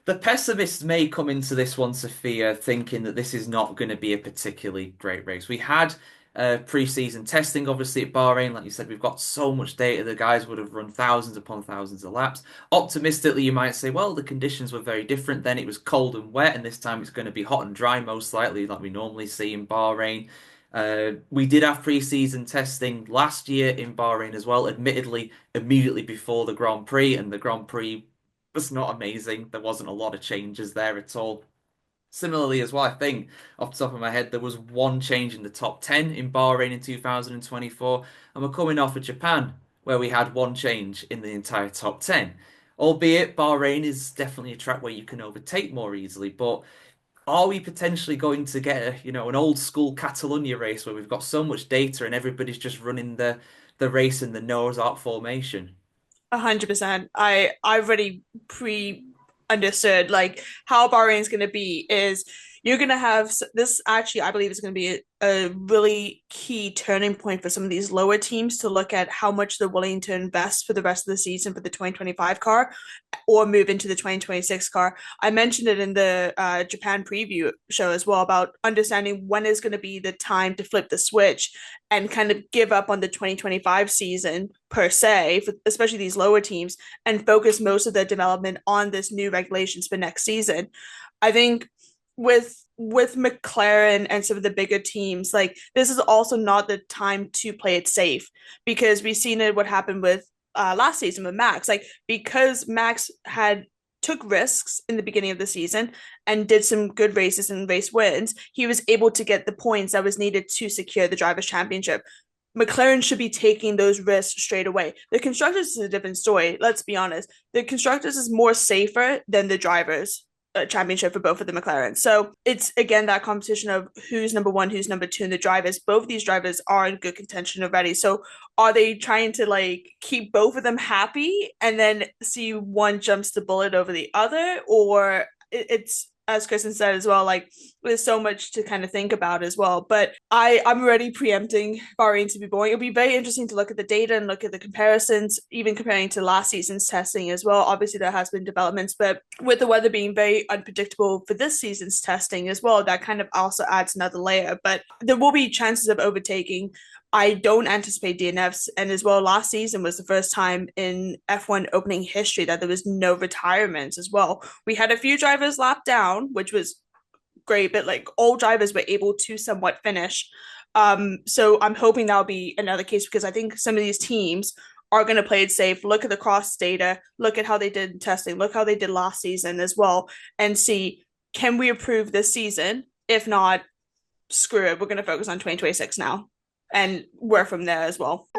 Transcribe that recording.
The pessimists may come into this one, Sophia, thinking that this is not going to be a particularly great race. We had pre-season testing, obviously, at Bahrain. Like you said, we've got so much data. The guys would have run thousands upon thousands of laps. Optimistically, you might say, well, the conditions were very different. Then it was cold and wet, and this time it's going to be hot and dry, most likely, like we normally see in Bahrain. We did have pre-season testing last year in Bahrain as well, admittedly, immediately before the Grand Prix, and the Grand Prix was not amazing. There wasn't a lot of changes there at all. Similarly, as well, I think off the top of my head, there was one change in the top 10 in Bahrain in 2024, and we're coming off of Japan, where we had one change in the entire top 10. Albeit Bahrain is definitely a track where you can overtake more easily, but are we potentially going to get an old school Catalonia race where we've got so much data and everybody's just running the race in the Noah's Ark formation? 100%. I've already pre understood like how Bahrain's going to be is you're going to have this actually I believe is going to be a really key turning point for some of these lower teams to look at how much they're willing to invest for the rest of the season for the 2025 car or move into the 2026 car. I mentioned it in the Japan preview show as well about understanding when is going to be the time to flip the switch and kind of give up on the 2025 season per se, for, especially these lower teams, and focus most of their development on this new regulations for next season. I think with McLaren and some of the bigger teams, like this is also not the time to play it safe because we've seen it what happened with last season with Max. Like because Max had took risks in the beginning of the season and did some good races and race wins, he was able to get the points that was needed to secure the drivers' championship. McLaren should be taking those risks straight away. The constructors is a different story. Let's be honest. The constructors is more safer than the drivers. Championship for both of the McLaren. So it's again that competition of who's number one, who's number two in the drivers. Both of these drivers are in good contention already. So are they trying to like keep both of them happy and then see one jumps the bullet over the other, or it's as Kristen said as well, like there's so much to kind of think about as well. But I'm already preempting Bahrain to be boring. It'll be very interesting to look at the data and look at the comparisons, even comparing to last season's testing as well. Obviously, there has been developments, but with the weather being very unpredictable for this season's testing as well, that kind of also adds another layer. But there will be chances of overtaking. I don't anticipate DNFs. And as well, last season was the first time in F1 opening history that there was no retirements as well. We had a few drivers lap down, which was great, but like all drivers were able to somewhat finish. So I'm hoping that'll be another case because I think some of these teams are going to play it safe, look at the cross data, look at how they did in testing, look how they did last season as well, and see can we improve this season? If not, screw it. We're going to focus on 2026 now and work from there as well.